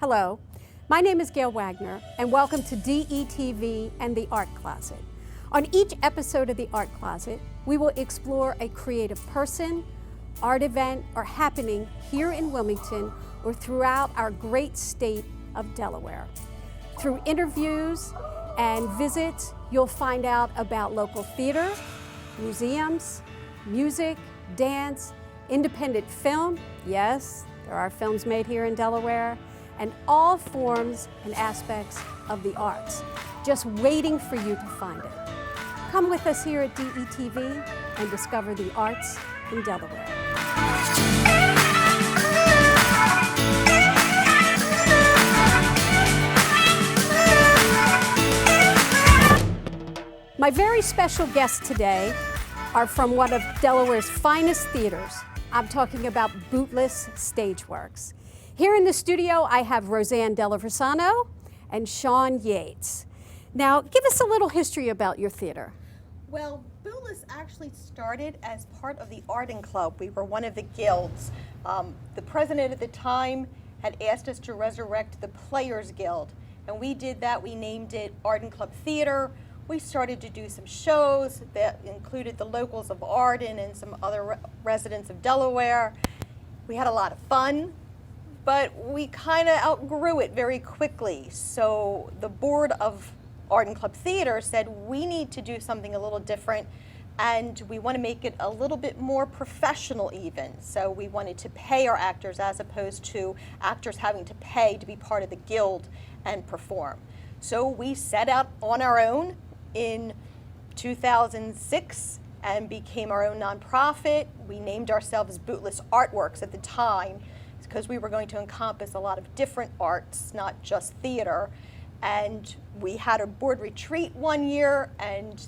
Hello, my name is Gail Wagner, and welcome to DETV and the Art Closet. On each episode of the Art Closet, we will explore a creative person, art event, or happening here in Wilmington or throughout our great state of Delaware. Through interviews and visits, you'll find out about local theater, museums, music, dance, independent film, yes, there are films made here in Delaware, and all forms and aspects of the arts, just waiting for you to find it. Come with us here at DETV and discover the arts in Delaware. My very special guests today are from one of Delaware's finest theaters. I'm talking about Bootless Stageworks. Here in the studio, I have Roseanne Delaversano and Sean Yates. Now, give us a little history about your theater. Well, Bootless actually started as part of the Art Club. We were one of the guilds. The president at the time had asked us to resurrect the Players Guild, and we did that. We named it Art Club Theater. We started to do some shows that included the locals of Arden and some other residents of Delaware. We had a lot of fun, but we kind of outgrew it very quickly. So the board of Art Club Theater said we need to do something a little different, and we want to make it a little bit more professional even. So we wanted to pay our actors as opposed to actors having to pay to be part of the guild and perform. So we set out on our own in 2006 and became our own nonprofit. We named ourselves Bootless Artworks at the time because we were going to encompass a lot of different arts, not just theater. And we had a board retreat one year, and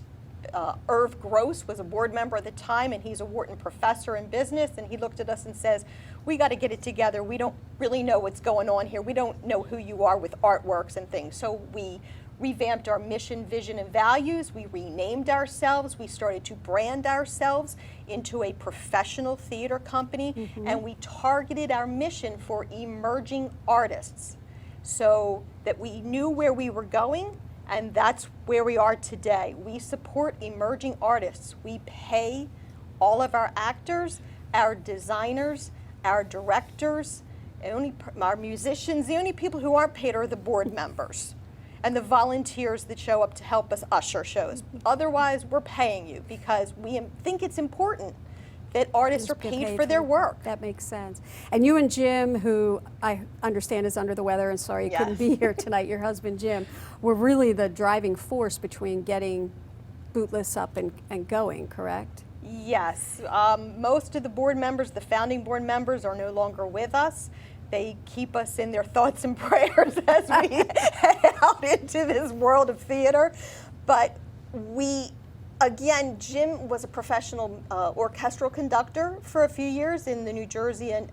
Irv Gross was a board member at the time, and he's a Wharton professor in business, and he looked at us and says, we got to get it together. We don't really know what's going on here. We don't know who you are with artworks and things. So we revamped our mission, vision, and values. We renamed ourselves. We started to brand ourselves into a professional theater company, and we targeted our mission for emerging artists so that we knew where we were going, and that's where we are today. We support emerging artists. We pay all of our actors, our designers, our directors, our musicians. The only people who aren't paid are the board members and the volunteers that show up to help us usher shows. Otherwise, we're paying you because we think it's important that artists are paid for their work. That makes sense. And you and Jim, who I understand is under the weather and sorry you couldn't be here tonight, your husband Jim, were really the driving force between getting Bootless up and going, correct? Yes. Most of the board members, the founding board members, are no longer with us. They keep us in their thoughts and prayers as we head out into this world of theater. But again, Jim was a professional orchestral conductor for a few years in the New Jersey and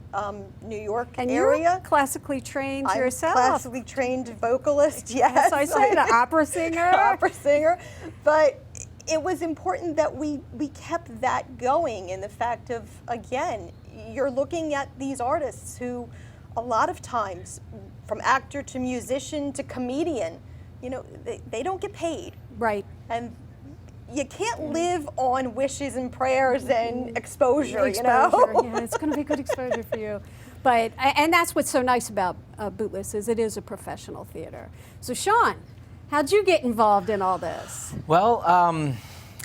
New York area. You're classically trained yourself. I'm classically trained vocalist, yes. Yes, I said an opera singer. Opera singer. But it was important that we kept that going in the fact of, again, you're looking at these artists who a lot of times, from actor to musician to comedian, you know, they don't get paid. Right. And you can't live on wishes and prayers and exposure, you know? know? Yeah, it's going to be good exposure for you. But, and that's what's so nice about Bootless is it is a professional theater. So Sean, how'd you get involved in all this? Well,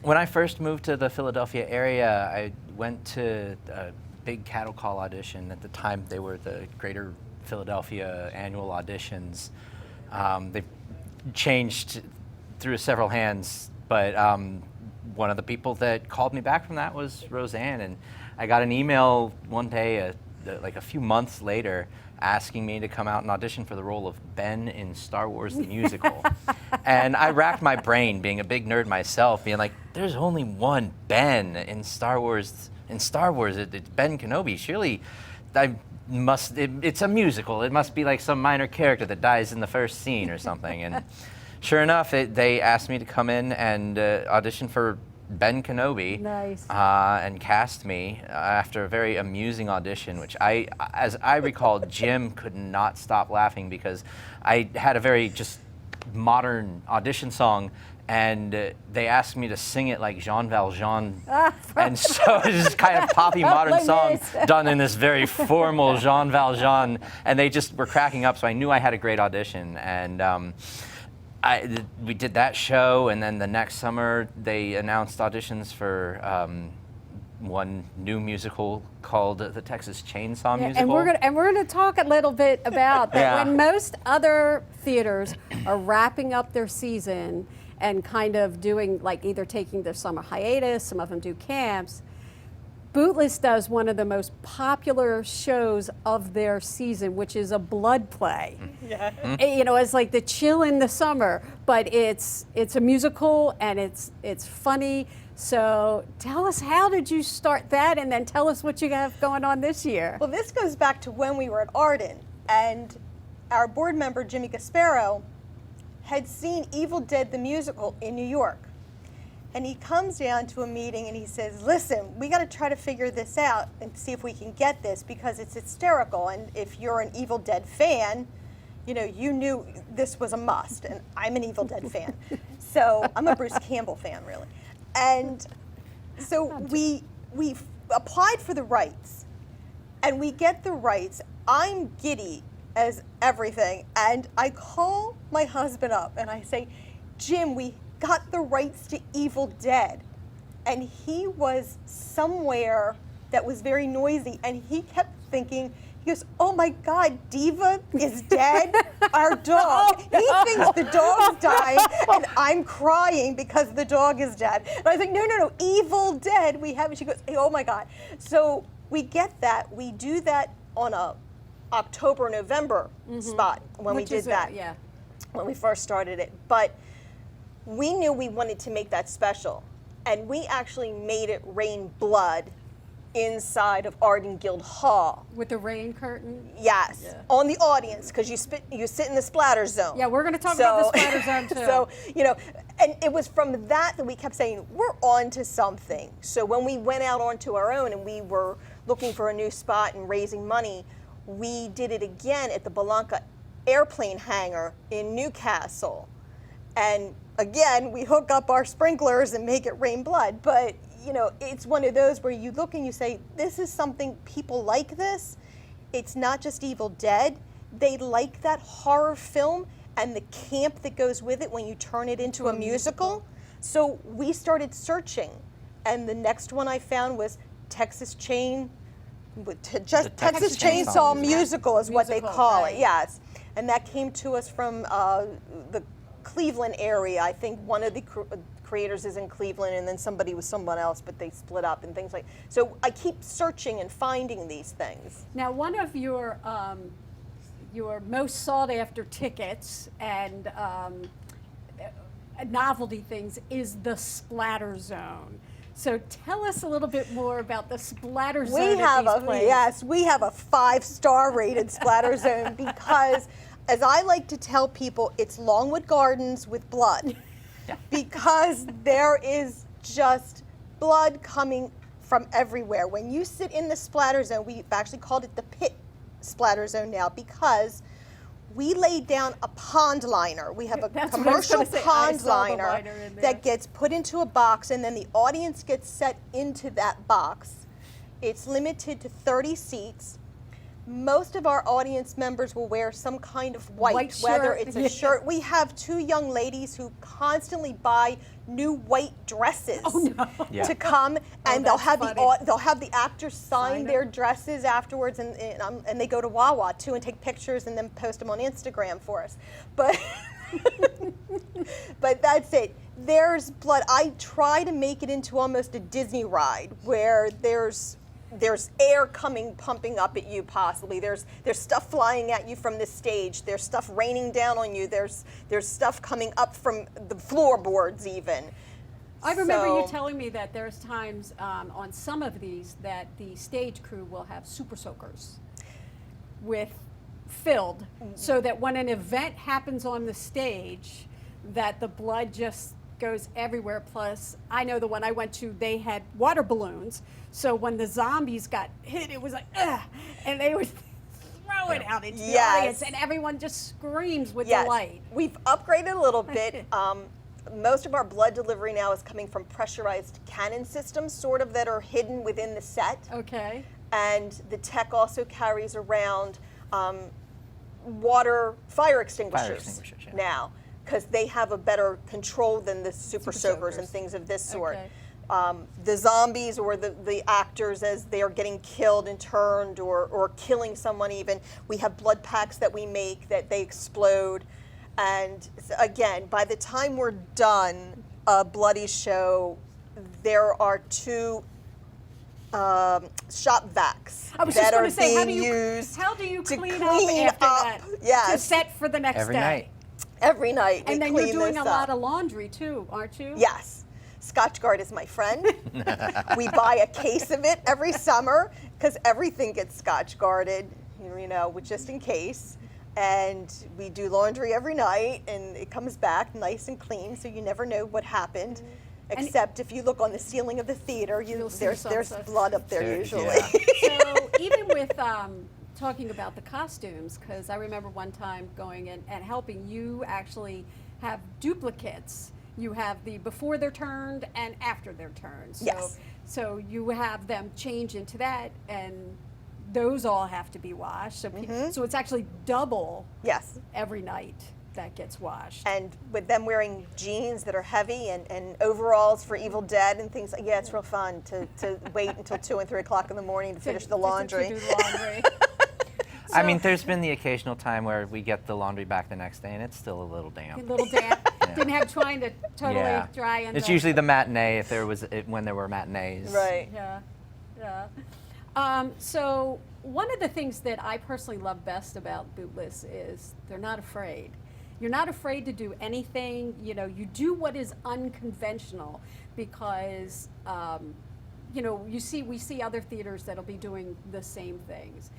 when I first moved to the Philadelphia area, I went to a big cattle call audition. At the time, they were the Greater Philadelphia annual auditions. They've changed through several hands, but one of the people that called me back from that was Roseanne, and I got an email one day, like a few months later, asking me to come out and audition for the role of Ben in Star Wars the Musical. And I racked my brain, being a big nerd myself, being like, there's only one Ben in Star Wars. It's Ben Kenobi. Surely it's a musical. It must be like some minor character that dies in the first scene or something. And sure enough, they asked me to come in and audition for Ben Kenobi Nice. and cast me after a very amusing audition, which as I recall, Jim could not stop laughing because I had a very just modern audition song, and they asked me to sing it like Jean Valjean, and so it's just kind of poppy modern song done in this very formal Jean Valjean, and they just were cracking up, so I knew I had a great audition, and we did that show, and then the next summer they announced auditions for one new musical called the Texas Chainsaw Musical. And we're gonna talk a little bit about that. Yeah. When most other theaters are wrapping up their season and kind of doing like either taking their summer hiatus, some of them do camps. Bootless does one of the most popular shows of their season, which is a blood play. Yeah. You know, it's like the chill in the summer, but it's a musical and it's funny. So tell us, how did you start that, and then tell us what you have going on this year. Well, this goes back to when we were at Arden, and our board member, Jimmy Gasparo, had seen Evil Dead the musical in New York. And he comes down to a meeting and he says, listen, we got to try to figure this out and see if we can get this, because it's hysterical. And if you're an Evil Dead fan, you know, you knew this was a must. And I'm an Evil Dead fan. So I'm a Bruce Campbell fan, really. And so we applied for the rights, and we get the rights. I'm giddy as everything. And I call my husband up and I say, Jim, we got the rights to Evil Dead. And he was somewhere that was very noisy, and he kept thinking, he goes, oh my God, Diva is dead, our dog. He thinks the dog's dying, and I'm crying because the dog is dead. And I was like, no, Evil Dead, we have it. She goes, oh my God. So we get that, we do that on a October, November spot when we did that, when we first started it. But we knew we wanted to make that special, and we actually made it rain blood inside of Arden Guild Hall. With the rain curtain? Yes, on the audience, because you sit in the splatter zone. Yeah, we're going to talk about the splatter zone too. So, you know, and it was from that we kept saying, we're on to something. So when we went out onto our own and we were looking for a new spot and raising money, we did it again at the Belanca airplane hangar in Newcastle. And again, we hook up our sprinklers and make it rain blood. But, you know, it's one of those where you look and you say, this is something people like this. It's not just Evil Dead. They like that horror film and the camp that goes with it when you turn it into a musical. So we started searching. And the next one I found was Texas Chainsaw Musical is what they call it, yes. And that came to us from the Cleveland area. I think one of the creators is in Cleveland, and then somebody was someone else, but they split up and things like. So I keep searching and finding these things. Now, one of your most sought after tickets and novelty things is the splatter zone. So tell us a little bit more about the splatter zone. We have a 5-star rated splatter zone because, as I like to tell people, it's Longwood Gardens with blood. Because there is just blood coming from everywhere. When you sit in the splatter zone, we've actually called it the pit splatter zone now, because we laid down a pond liner. We have a commercial pond liner that gets put into a box, and then the audience gets set into that box. It's limited to 30 seats. Most of our audience members will wear some kind of white whether it's a shirt. We have 2 young ladies who constantly buy new white dresses to come, and they'll have the actors sign their dresses afterwards, and they go to Wawa too and take pictures and then post them on Instagram for us. But but that's it. There's blood. I try to make it into almost a Disney ride where there's air pumping up at you possibly. There's stuff flying at you from the stage. There's stuff raining down on you. There's stuff coming up from the floorboards even. I remember you telling me that there's times on some of these that the stage crew will have super soakers filled so that when an event happens on the stage, that the blood just goes everywhere. Plus, I know the one I went to, they had water balloons. So when the zombies got hit, it was like, ugh, and they would throw it out into the audience, and everyone just screams with delight. We've upgraded a little bit. Most of our blood delivery now is coming from pressurized cannon systems, sort of, that are hidden within the set. Okay. And the tech also carries around fire extinguishers now, because they have a better control than the super soakers and things of this sort. Okay. The zombies or the actors, as they are getting killed and turned or killing someone even, we have blood packs that we make that they explode. And again, by the time we're done a bloody show, there are 2 shop vacs that are being used. How do you to clean up after that? Yes. To set for the next Every day. night. Every night. And we then you're clean doing this a up. lot of laundry too, aren't you? Yes. Scotchgard is my friend. We buy a case of it every summer because everything gets Scotchgarded, just in case. And we do laundry every night, and it comes back nice and clean, so you never know what happened. Except if you look on the ceiling of the theater, there's blood up there usually. Yeah. So even with talking about the costumes, because I remember one time going and helping you actually have duplicates. You have the before they're turned and after they're turned. So, Yes. So you have them change into that, and those all have to be washed. So, so it's actually double Yes. every night that gets washed. And with them wearing jeans that are heavy and overalls for Evil Dead and things, it's real fun to wait until 2 and 3 o'clock in the morning to finish the laundry. To do the laundry. I mean, there's been the occasional time where we get the laundry back the next day and it's still a little damp. A little damp. Didn't have time to totally dry. It's usually the matinee when there were matinees. Right. Yeah. So one of the things that I personally love best about Bootless is they're not afraid. You're not afraid to do anything. You do what is unconventional because, we see other theaters that'll be doing the same things.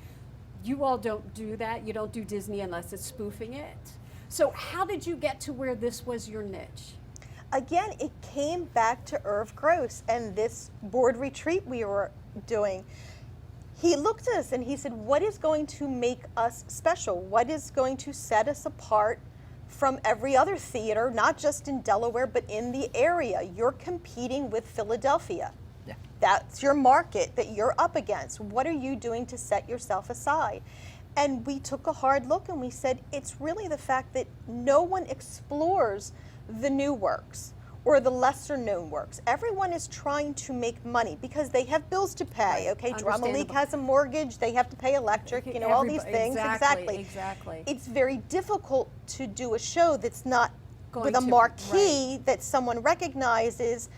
You all don't do that. You don't do Disney unless it's spoofing it. So how did you get to where this was your niche? Again, it came back to Irv Gross and this board retreat we were doing. He looked at us and he said, what is going to make us special? What is going to set us apart from every other theater, not just in Delaware, but in the area? You're competing with Philadelphia. Yeah. That's your market that you're up against. What are you doing to set yourself aside? And we took a hard look and we said, it's really the fact that no one explores the new works or the lesser known works. Everyone is trying to make money because they have bills to pay. Right. Okay, Drama-League has a mortgage, they have to pay electric, all these things. Exactly. It's very difficult to do a show that's not Going with a to- marquee right. that someone recognizes,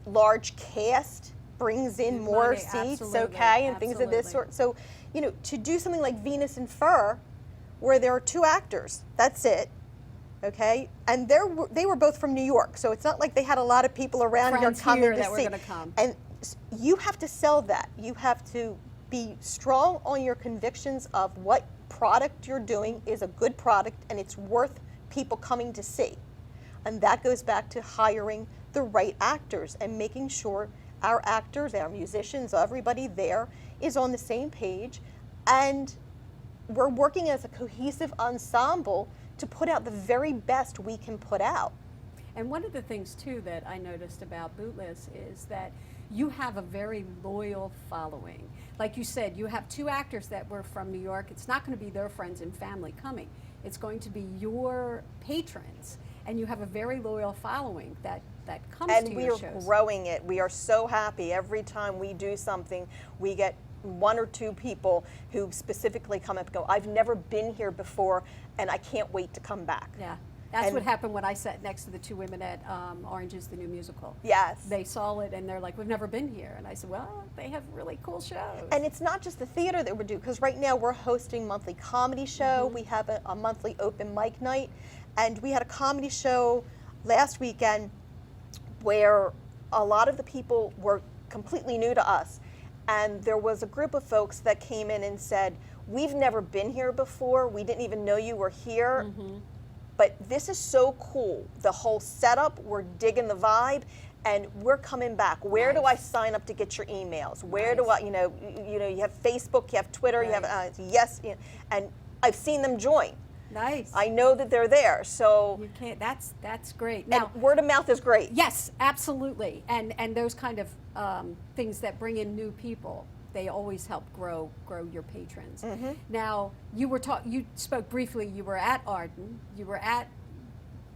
large cast, brings in more Money, seats, absolutely, okay, and things of this absolutely. sort. So, to do something like Venus and Fur, where there are 2 actors, that's it, okay, and they were both from New York, so it's not like they had a lot of people around here Friends coming here to that see. were gonna come. And you have to sell that. You have to be strong on your convictions of what product you're doing is a good product and it's worth people coming to see. And that goes back to hiring the right actors and making sure our actors, our musicians, everybody there is on the same page, and we're working as a cohesive ensemble to put out the very best we can put out. And one of the things too that I noticed about Bootless is that you have a very loyal following. Like you said, you have 2 actors that were from New York. It's not going to be their friends and family coming. It's going to be your patrons. And you have a very loyal following that comes to your shows. And we are growing it. We are so happy. Every time we do something, we get 1 or 2 people who specifically come up and go, I've never been here before, and I can't wait to come back. Yeah. That's what happened when I sat next to the 2 women at Orange is the New Musical. Yes. They saw it and they're like, we've never been here. And I said, well, they have really cool shows. And it's not just the theater that we do, because right now we're hosting monthly comedy show. We have a monthly open mic night. And we had a comedy show last weekend where a lot of the people were completely new to us. And there was a group of folks that came in and said, we've never been here before. We didn't even know you were here. But this is so cool. The whole setup, we're digging the vibe, and we're coming back. Where do I sign up to get your emails? Where do I, you have Facebook, you have Twitter, you have, yes, and I've seen them join. Nice. I know that they're there, so. You can't, that's great. Now, word of mouth is great. Yes, absolutely. And those kind of things that bring in new people, they always help grow your patrons. Now, you spoke briefly, you were at Arden, you were at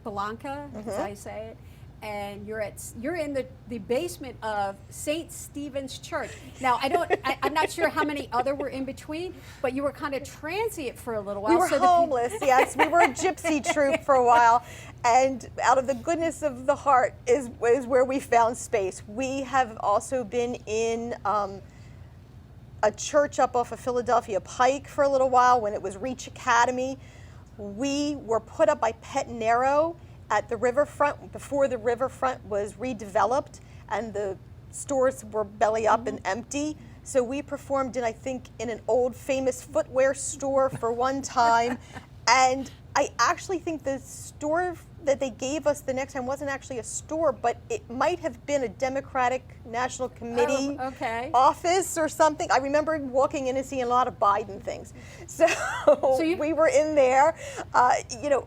Belanca, as I say it, and you're in the basement of St. Stephen's Church. Now, I'm not sure how many other were in between, but you were kind of transient for a little while. We were homeless, yes. We were a gypsy troupe for a while, and out of the goodness of the heart is where we found space. We have also been in a church up off of Philadelphia Pike for a little while when it was Reach Academy. We were put up by Pet Nero at the riverfront before the riverfront was redeveloped and the stores were belly up and empty. So we performed in an old famous footwear store for one time. And I actually think the store that they gave us the next time wasn't actually a store, but it might have been a Democratic National Committee office or something. I remember walking in and seeing a lot of Biden things. So we were in there.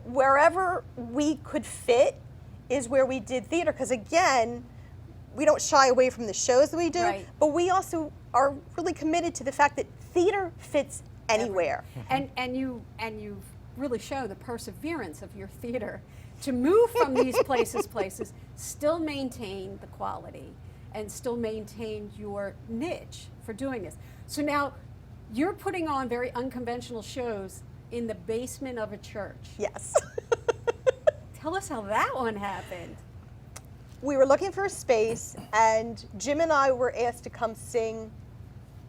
Wherever we could fit is where we did theater, because again, we don't shy away from the shows that we do, but we also are really committed to the fact that theater fits anywhere. And you really show the perseverance of your theater to move from these places, still maintain the quality and still maintain your niche for doing this. So now you're putting on very unconventional shows in the basement of a church. Yes. Tell us how that one happened. We were looking for a space, and Jim and I were asked to come sing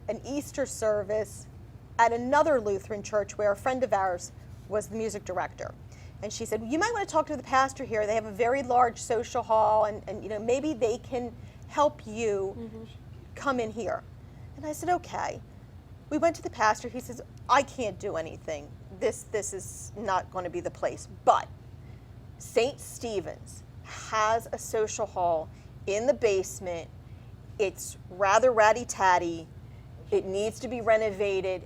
an Easter service at another Lutheran church where a friend of ours was the music director. And she said, you might want to talk to the pastor here. They have a very large social hall, and maybe they can help you come in here. And I said, okay. We went to the pastor. He says, I can't do anything. This is not going to be the place. But St. Stephen's has a social hall in the basement. It's rather ratty-tatty. It needs to be renovated.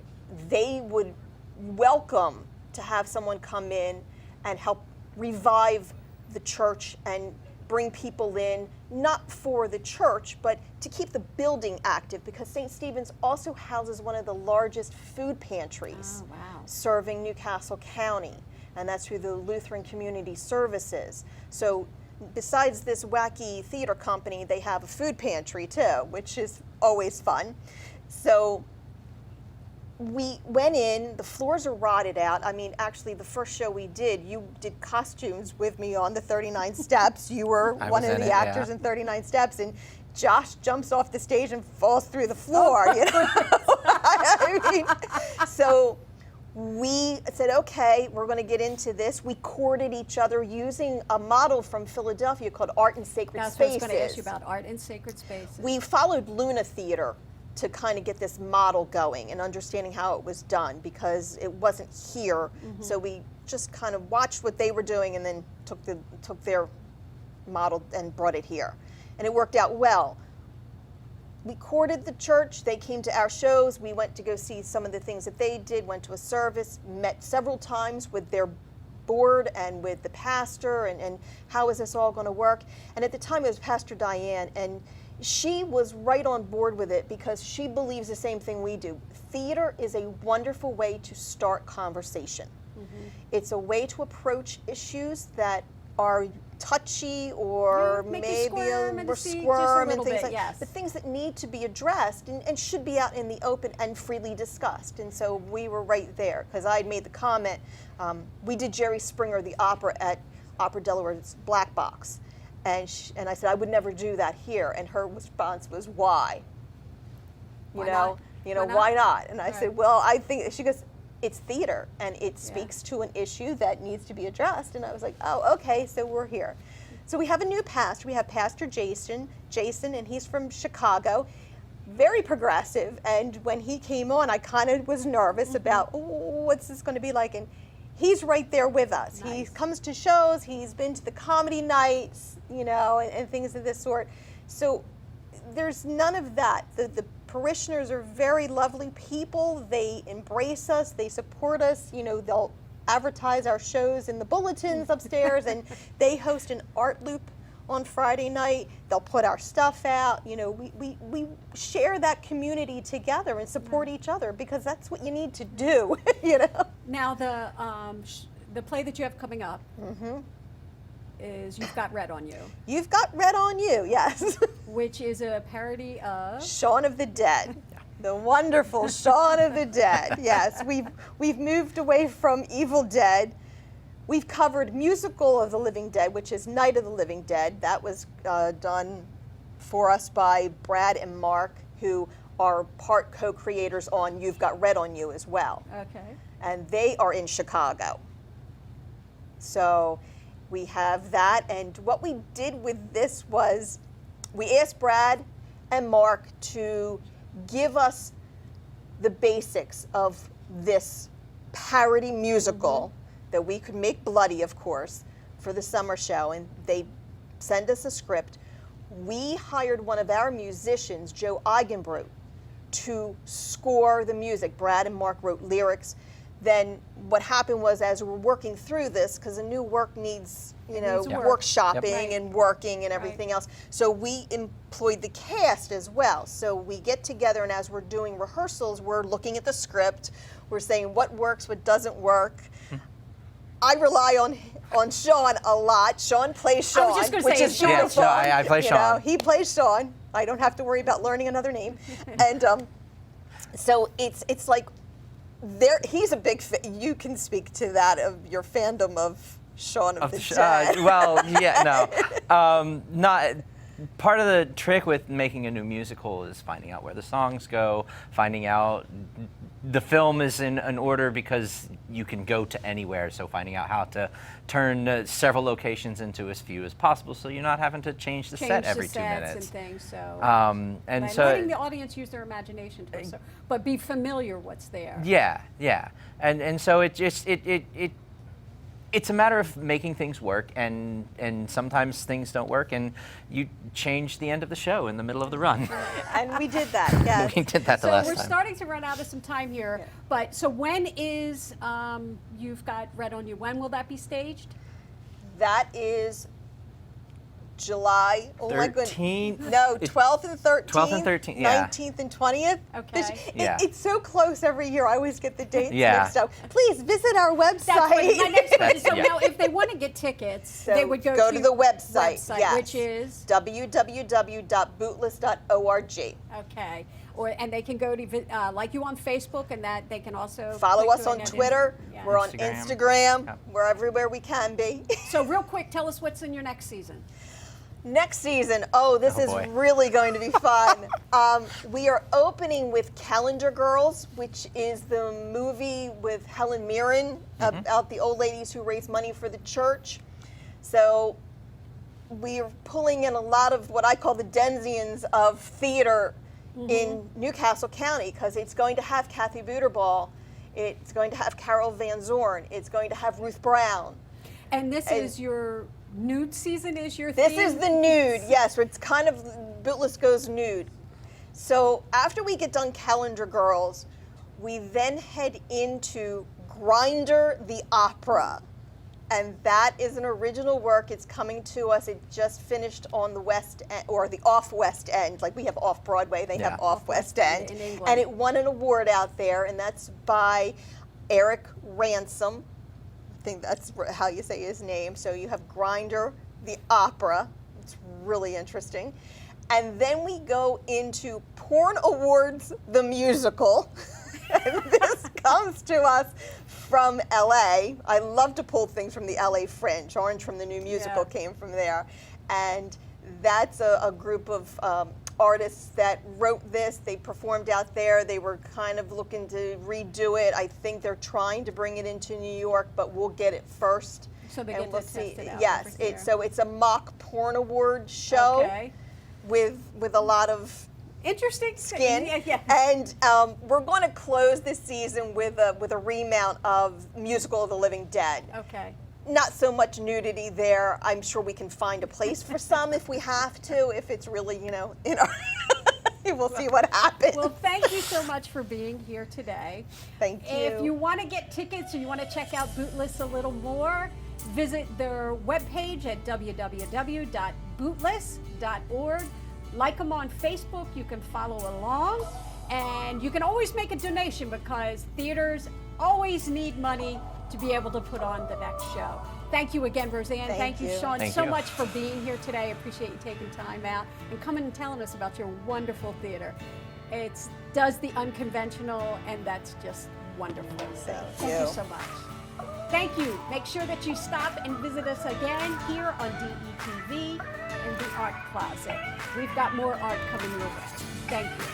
They would welcome to have someone come in and help revive the church and bring people in, not for the church, but to keep the building active, because St. Stephen's also houses one of the largest food pantries serving Newcastle County, and that's through the Lutheran Community Services. So besides this wacky theater company, they have a food pantry too, which is always fun. So we went in, the floors are rotted out. I mean, actually, the first show we did, you did costumes with me on the 39 Steps. You were one of the actors in 39 Steps, and Josh jumps off the stage and falls through the floor. I mean, so we said, okay, we're going to get into this. We courted each other using a model from Philadelphia called Art and Sacred Spaces. That's what I was going to ask you about, Art and Sacred Spaces. We followed Luna Theater to kind of get this model going and understanding how it was done, because it wasn't here. So we just kind of watched what they were doing and then took their model and brought it here. And it worked out well. We courted the church. They came to our shows. We went to go see some of the things that they did, went to a service, met several times with their board and with the pastor, and how is this all going to work. And at the time it was Pastor Diane, and she was right on board with it because she believes the same thing we do. Theater is a wonderful way to start conversation. It's a way to approach issues that are touchy or maybe squirm and things like that. The things that need to be addressed and should be out in the open and freely discussed. And so we were right there, because I had made the comment, we did Jerry Springer, the opera, at Opera Delaware's Black Box. And I said, I would never do that here. And her response was, why? Why not? And I said, well, I think, she goes, it's theater, and it speaks to an issue that needs to be addressed. And I was like, oh, okay, so we're here. So we have a new pastor. We have Pastor Jason, and he's from Chicago, very progressive. And when he came on, I kind of was nervous about, what's this going to be like? And he's right there with us. He Nice. comes to shows, he's been to the comedy nights, you know, and things of this sort. So there's none of that. The parishioners are very lovely people. They embrace us, they support us, you know, they'll advertise our shows in the bulletins upstairs, and they host an art loop on Friday night. They'll put our stuff out. You know, we share that community together and support each other, because that's what you need to do, you know. Now the play that you have coming up is You've Got Red on You, You've Got Red on You, yes. which is a parody of Shaun of the Dead. The wonderful Shaun of the Dead. Yes, we've moved away from Evil Dead. We've covered Musical of the Living Dead, which is Night of the Living Dead. That was done for us by Brad and Mark, who are part co-creators on You've Got Red on You as well. Okay. And they are in Chicago. So we have that. And what we did with this was we asked Brad and Mark to give us the basics of this parody musical that we could make bloody, of course, for the summer show. And they send us a script. We hired one of our musicians, Joe Eigenbrot, to score the music. Brad and Mark wrote lyrics. Then what happened was, as we're working through this, because a new work needs, you know, needs work. workshopping Yep. and working and everything else. So we employed the cast as well. So we get together, and as we're doing rehearsals, we're looking at the script. We're saying what works, what doesn't work. I rely on Sean a lot. Sean plays Sean, I was just gonna which say, is it's Sean. beautiful. Yeah, I play You know, Sean. he plays Sean. I don't have to worry about learning another name. And so it's like, he's a big you can speak to that, of your fandom of Shaun of the Dead. Well, yeah, no. Not part of the trick with making a new musical is finding out where the songs go, finding out the film is in an order because you can go to anywhere. So finding out how to turn several locations into as few as possible, so you're not having to change the set every 2 minutes. and things. So And by so letting the audience use their imagination, but be familiar what's there. yeah, and so it's a matter of making things work, and sometimes things don't work, and you change the end of the show in the middle of the run. And we did that, yes. We did that the So last we're time. starting to run out of some time here, Yeah. but so when is You've Got Red on You? When will that be staged? That is July. Oh my goodness. 13th? No, 12th and 13th. 12th and 13th, yeah. 19th and 20th. Okay. Yeah. It's so close every year. I always get the dates Yeah. mixed up. Please visit our website. That's my next question. So yeah. now, if they want to get tickets, So they would go to the website, yes. which is www.bootless.org. okay. And they can go to like you on Facebook, and that they can also Follow click us through on and- Twitter. yeah. We're on Instagram. Instagram. Yep. We're everywhere we can be. So real quick, tell us what's in your next season. Next season, this is boy. really going to be fun. We are opening with Calendar Girls, which is the movie with Helen Mirren about the old ladies who raise money for the church. So we're pulling in a lot of what I call the Denzians of theater in Newcastle County, because it's going to have Kathy Buterball, it's going to have Carol Van Zorn, it's going to have Ruth Brown. And this is your nude season, is your This theme? is the nude, yes. It's kind of Bootless goes nude. So after we get done Calendar Girls, we then head into Grinder the Opera. And that is an original work. It's coming to us. It just finished on the West End, or the off-West End. Like we have off-Broadway, they have off-West End. In England. And it won an award out there, and that's by Eric Ransom. I think that's how you say his name. So you have Grinder the Opera. It's really interesting. And then we go into Porn Awards the Musical. And this comes to us from LA. I love to pull things from the LA Fringe. Orange from the New Musical came from there. And that's a group of artists that wrote this. They performed out there. They were kind of looking to redo it. I think they're trying to bring it into New York, but we'll get it first. So they and get we'll to see. test it out Yes, over here. so it's a mock porn award show Okay. with a lot of Interesting skin. Yeah. And we're going to close this season with a remount of Musical of the Living Dead. Okay. Not so much nudity there. I'm sure we can find a place for some if we have to, if it's really, you know, in our we'll see what happens. Well, thank you so much for being here today. Thank you. If you want to get tickets or you want to check out Bootless a little more, visit their webpage at www.bootless.org. Like them on Facebook, you can follow along, and you can always make a donation because theaters always need money to be able to put on the next show. Thank you again, Roseanne. Thank you, you. Sean, Thank so you. much for being here today. I appreciate you taking time out and coming and telling us about your wonderful theater. It does the unconventional, and that's just wonderful. So thank you so much. Thank you. Make sure that you stop and visit us again here on DETV and the Art Closet. We've got more art coming your way. Thank you.